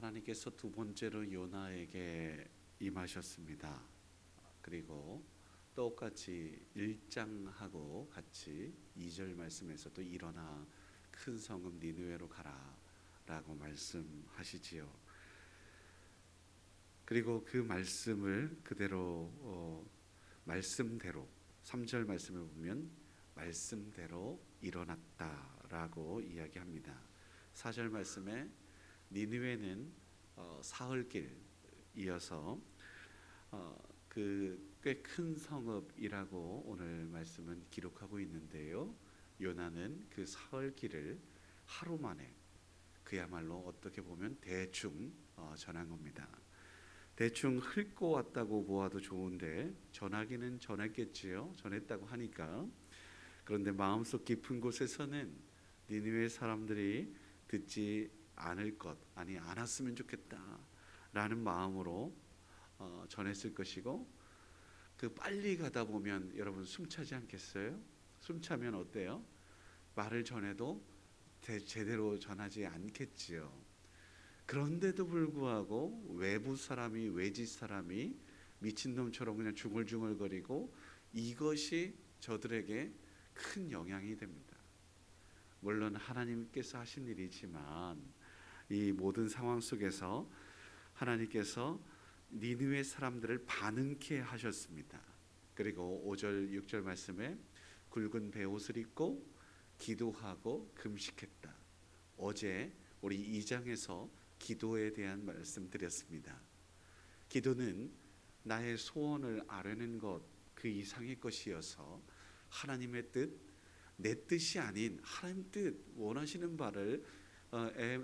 하나님께서 두 번째로 요나에게 임하셨습니다. 그리고 똑같이 1장하고 같이 2절 말씀에서도 일어나 큰 성읍 니느웨로 가라 라고 말씀하시지요. 그리고 그 말씀을 그대로 말씀대로 3절 말씀을 보면 말씀대로 일어났다라고 이야기합니다. 4절 말씀에 니느웨는 사흘길 이어서 그 꽤 큰 성읍이라고 오늘 말씀은 기록하고 있는데요. 요나는 그 사흘길을 하루 만에 그야말로 어떻게 보면 대충 전한 겁니다. 대충 훑고 왔다고 보아도 좋은데 전하기는 전했겠지요. 전했다고 하니까. 그런데 마음속 깊은 곳에서는 니느웨 사람들이 듣지 않을 것, 아니 않았으면 좋겠다라는 마음으로 전했을 것이고, 그 빨리 가다 보면 여러분 숨차지 않겠어요? 숨차면 어때요? 말을 전해도 제대로 전하지 않겠지요. 그런데도 불구하고 외부 사람이, 외지 사람이 미친놈처럼 그냥 중얼중얼거리고, 이것이 저들에게 큰 영향이 됩니다. 물론 하나님께서 하신 일이지만 이 모든 상황 속에서 하나님께서 니느웨 사람들을 반응케 하셨습니다. 그리고 5절 6절 말씀에 굵은 베옷을 입고 기도하고 금식했다. 어제 우리 2장에서 기도에 대한 말씀 드렸습니다. 기도는 나의 소원을 아뢰는 것 그 이상의 것이어서 하나님의 뜻, 내 뜻이 아닌 하나님 뜻, 원하시는 바를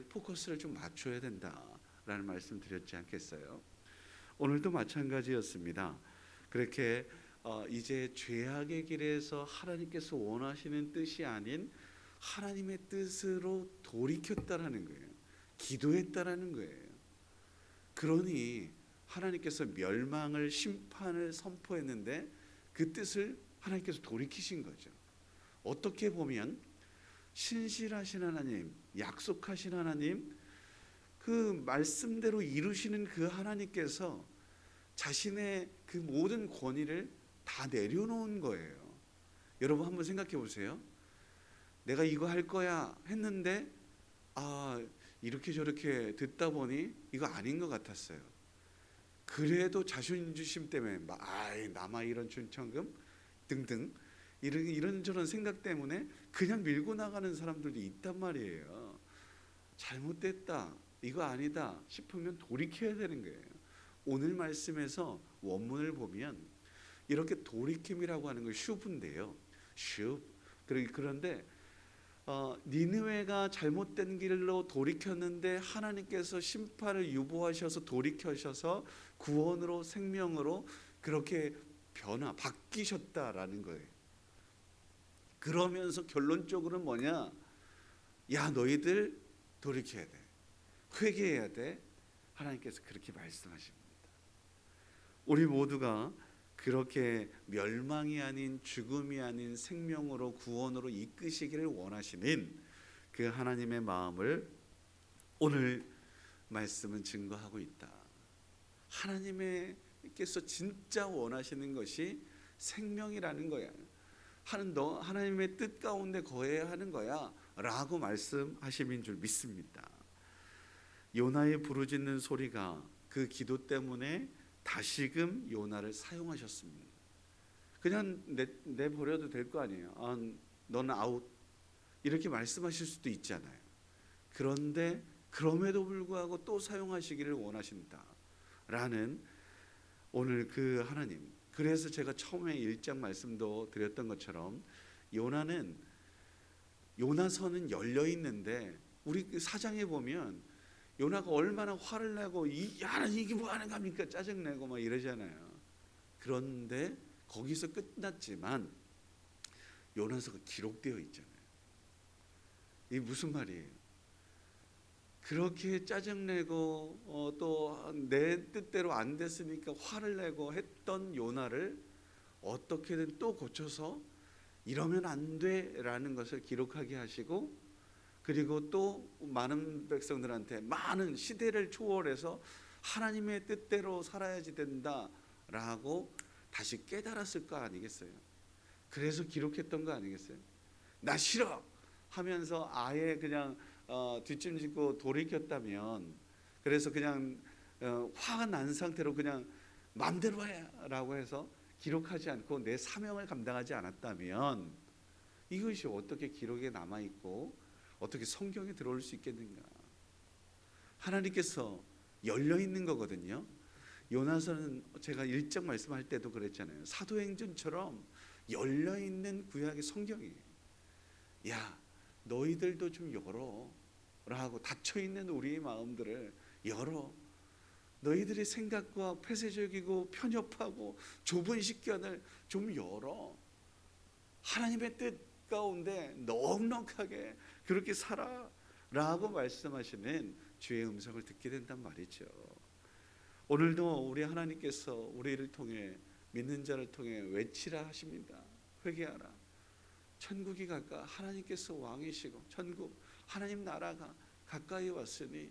포커스를 좀 맞춰야 된다라는 말씀 드렸지 않겠어요? 오늘도 마찬가지였습니다. 그렇게 이제 죄악의 길에서 하나님께서 원하시는 뜻이 아닌 하나님의 뜻으로 돌이켰다라는 거예요. 기도했다라는 거예요. 그러니 하나님께서 멸망을, 심판을 선포했는데 그 뜻을 하나님께서 돌이키신 거죠. 어떻게 보면 신실하신 하나님, 약속하신 하나님, 그 말씀대로 이루시는 그 하나님께서 자신의 그 모든 권위를 다 내려놓은 거예요. 여러분 한번 생각해 보세요. 내가 이거 할 거야 했는데 이렇게 저렇게 듣다 보니 이거 아닌 것 같았어요. 그래도 자존심 때문에 남아 이런 준천금 등등 이런저런 생각 때문에 그냥 밀고 나가는 사람들도 있단 말이에요. 잘못됐다, 이거 아니다 싶으면 돌이켜야 되는 거예요. 오늘 말씀에서 원문을 보면 이렇게 돌이킴이라고 하는 건 슈브인데요. 그런데 니느웨가 잘못된 길로 돌이켰는데 하나님께서 심판을 유보하셔서 돌이켜셔서 구원으로, 생명으로 그렇게 바뀌셨다라는 거예요. 그러면서 결론적으로는 뭐냐? 야, 너희들 돌이켜야 돼, 회개해야 돼. 하나님께서 그렇게 말씀하십니다. 우리 모두가 그렇게 멸망이 아닌, 죽음이 아닌 생명으로, 구원으로 이끄시기를 원하시는 그 하나님의 마음을 오늘 말씀은 증거하고 있다. 하나님께서 진짜 원하시는 것이 생명이라는 거야. 하나님의 뜻 가운데 거해야 하는 거야 라고 말씀하심인 줄 믿습니다. 요나의 부르짖는 소리가 그 기도 때문에 다시금 요나를 사용하셨습니다. 그냥 내버려도 될 거 아니에요. 너는 아웃, 이렇게 말씀하실 수도 있잖아요. 그런데 그럼에도 불구하고 또 사용하시기를 원하신다라는 오늘 그 하나님. 그래서 제가 처음에 1장 말씀도 드렸던 것처럼 요나서는 열려 있는데 우리 4장에 보면 요나가 얼마나 화를 내고 이게 뭐 하는 겁니까? 짜증내고 막 이러잖아요. 그런데 거기서 끝났지만 요나서가 기록되어 있잖아요. 이게 무슨 말이에요? 그렇게 짜증내고 또 내 뜻대로 안 됐으니까 화를 내고 했던 요나를 어떻게든 또 고쳐서 이러면 안 돼라는 것을 기록하게 하시고, 그리고 또 많은 백성들한테 많은 시대를 초월해서 하나님의 뜻대로 살아야지 된다라고 다시 깨달았을 거 아니겠어요? 그래서 기록했던 거 아니겠어요? 나 싫어 하면서 아예 그냥 뒷짐지고 돌이켰다면, 그래서 그냥 화가 난 상태로 그냥 마음대로 해라고 해서 기록하지 않고 내 사명을 감당하지 않았다면 이것이 어떻게 기록에 남아 있고 어떻게 성경에 들어올 수 있겠는가? 하나님께서 열려 있는 거거든요. 요나서는 제가 1장 말씀할 때도 그랬잖아요. 사도행전처럼 열려 있는 구약의 성경이에요. 야, 너희들도 좀 열어 라고, 닫혀 있는 우리의 마음들을 열어. 너희들의 생각과 폐쇄적이고 편협하고 좁은 식견을 좀 열어. 하나님의 뜻 가운데 넉넉하게 그렇게 살아라고 말씀하시는 주의 음성을 듣게 된단 말이죠. 오늘도 우리 하나님께서 우리를 통해, 믿는 자를 통해 외치라 하십니다. 회개하라. 천국이 가까, 하나님께서 왕이시고 천국 하나님 나라가 가까이 왔으니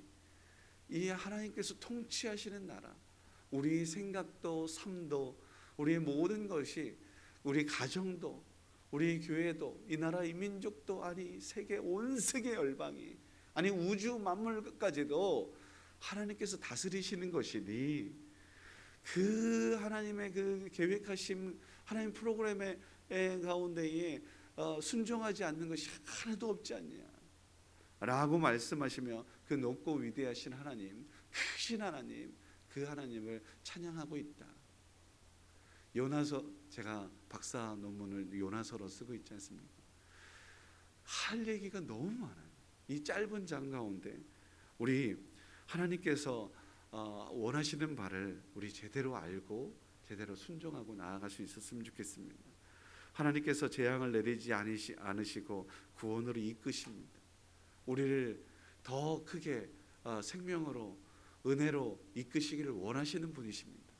이 하나님께서 통치하시는 나라, 우리 생각도 삶도 우리의 모든 것이, 우리 가정도 우리 교회도 이 나라 이 민족도, 아니 세계 온 세계 열방이, 아니 우주 만물까지도 하나님께서 다스리시는 것이니 그 하나님의 그 계획하신 하나님 프로그램의 가운데에 순종하지 않는 것이 하나도 없지 않냐 라고 말씀하시며 그 높고 위대하신 하나님, 크신 하나님, 그 하나님을 찬양하고 있다. 요나서, 제가 박사 논문을 요나서로 쓰고 있지 않습니까? 할 얘기가 너무 많아요. 이 짧은 장 가운데 우리 하나님께서 원하시는 바를 우리 제대로 알고 제대로 순종하고 나아갈 수 있었으면 좋겠습니다. 하나님께서 재앙을 내리지 않으시고 구원으로 이끄십니다. 우리를 더 크게 생명으로, 은혜로 이끄시기를 원하시는 분이십니다.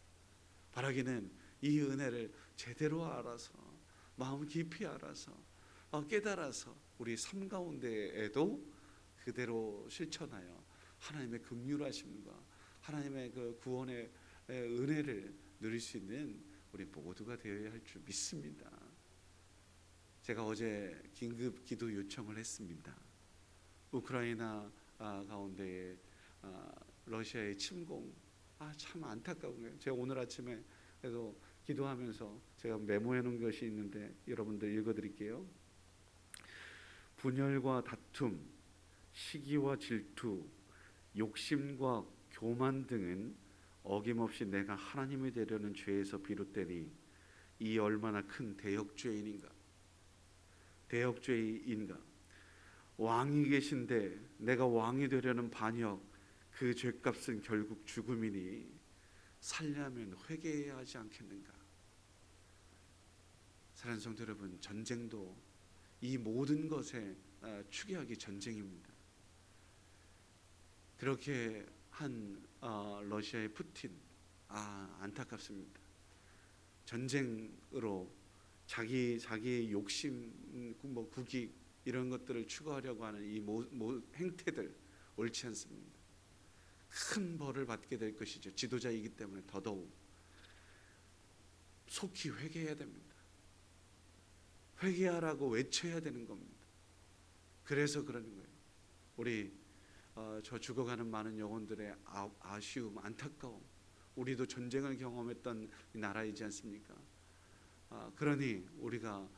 바라기는 이 은혜를 제대로 알아서, 마음 깊이 알아서, 깨달아서 우리 삶 가운데에도 그대로 실천하여 하나님의 긍휼하심과 하나님의 그 구원의 은혜를 누릴 수 있는 우리 모두가 되어야 할 줄 믿습니다. 제가 어제 긴급 기도 요청을 했습니다. 우크라이나 가운데에 러시아의 침공, 참 안타까운 거예요. 제가 오늘 아침에 그래서 기도하면서 제가 메모해 놓은 것이 있는데 여러분들 읽어드릴게요. 분열과 다툼, 시기와 질투, 욕심과 교만 등은 어김없이 내가 하나님이 되려는 죄에서 비롯되니 이 얼마나 큰 대역죄인인가. 대역죄인가. 왕이 계신데 내가 왕이 되려는 반역, 그 죄값은 결국 죽음이니 살려면 회개해야 하지 않겠는가. 사랑하는 성도 여러분, 전쟁도 이 모든 것의 추계하기 전쟁입니다. 그렇게 한 러시아의 푸틴, 안타깝습니다. 전쟁으로 자기의 욕심, 국익 이런 것들을 추구하려고 하는 이 행태들 옳지 않습니다. 큰 벌을 받게 될 것이죠. 지도자이기 때문에 더더욱 속히 회개해야 됩니다. 회개하라고 외쳐야 되는 겁니다. 그래서 그러는 거예요. 우리 저 죽어가는 많은 영혼들의 아쉬움, 안타까움, 우리도 전쟁을 경험했던 나라이지 않습니까? 그러니 우리가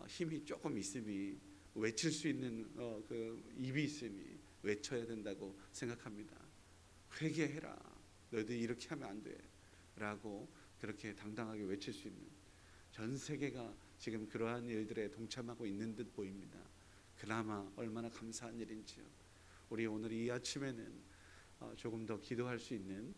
힘이 조금 있음이, 외칠 수 있는 그 입이 있음이 외쳐야 된다고 생각합니다. 회개해라, 너희들 이렇게 하면 안 돼 라고 그렇게 당당하게 외칠 수 있는, 전 세계가 지금 그러한 일들에 동참하고 있는 듯 보입니다. 그나마 얼마나 감사한 일인지요. 우리 오늘 이 아침에는 조금 더 기도할 수 있는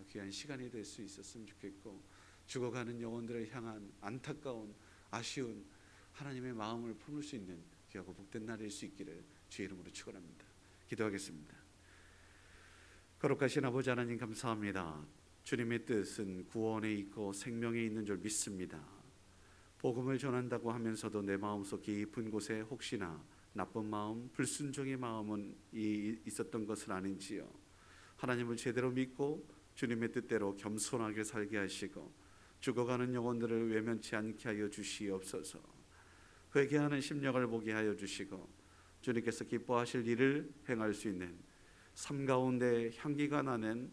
귀한 시간이 될 수 있었으면 좋겠고, 죽어가는 영혼들을 향한 안타까운, 아쉬운 하나님의 마음을 품을 수 있는 귀하고 복된 날일 수 있기를 주의 이름으로 축원합니다. 기도하겠습니다. 거룩하신 아버지 하나님, 감사합니다. 주님의 뜻은 구원에 있고 생명에 있는 줄 믿습니다. 복음을 전한다고 하면서도 내 마음속 깊은 곳에 혹시나 나쁜 마음, 불순종의 마음은 있었던 것은 아닌지요. 하나님을 제대로 믿고 주님의 뜻대로 겸손하게 살게 하시고 죽어가는 영혼들을 외면치 않게 하여 주시옵소서. 회개하는 심령을 보게 하여 주시고 주님께서 기뻐하실 일을 행할 수 있는 삶 가운데 향기가 나는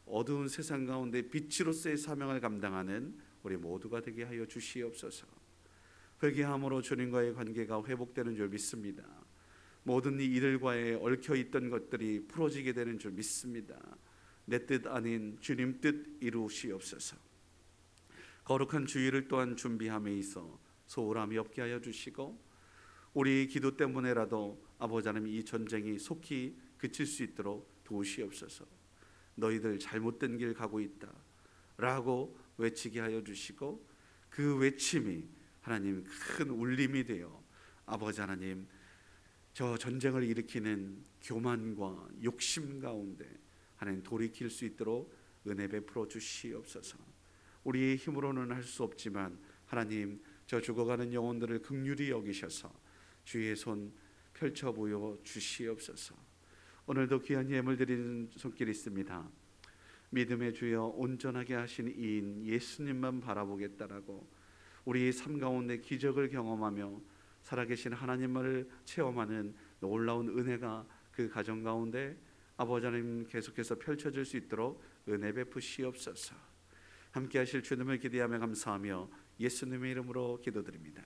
어두운 세상 가운데 빛으로서의 사명을 감당하는 우리 모두가 되게 하여 주시옵소서. 회개함으로 주님과의 관계가 회복되는 줄 믿습니다. 모든 이 이들과의 얽혀있던 것들이 풀어지게 되는 줄 믿습니다. 내 뜻 아닌 주님 뜻 이루시옵소서. 거룩한 주일을 또한 준비함에 있어 소홀함이 없게 하여 주시고 우리 기도 때문에라도 아버지 하나님 이 전쟁이 속히 그칠 수 있도록 도우시옵소서. 너희들 잘못된 길 가고 있다 라고 외치게 하여 주시고 그 외침이 하나님 큰 울림이 되어 아버지 하나님 저 전쟁을 일으키는 교만과 욕심 가운데 하나님 돌이킬 수 있도록 은혜 베풀어 주시옵소서. 우리의 힘으로는 할 수 없지만 하나님 저 죽어가는 영혼들을 긍휼히 여기셔서 주의 손 펼쳐 보여 주시옵소서. 오늘도 귀한 예물 드리는 손길이 있습니다. 믿음의 주여 온전하게 하신 이인 예수님만 바라보겠다라고 우리 삶 가운데 기적을 경험하며 살아계신 하나님을 체험하는 놀라운 은혜가 그 가정 가운데 아버지 하나님 계속해서 펼쳐질 수 있도록 은혜 베푸시옵소서. 함께 하실 주님을 기대하며 감사하며 예수님의 이름으로 기도드립니다.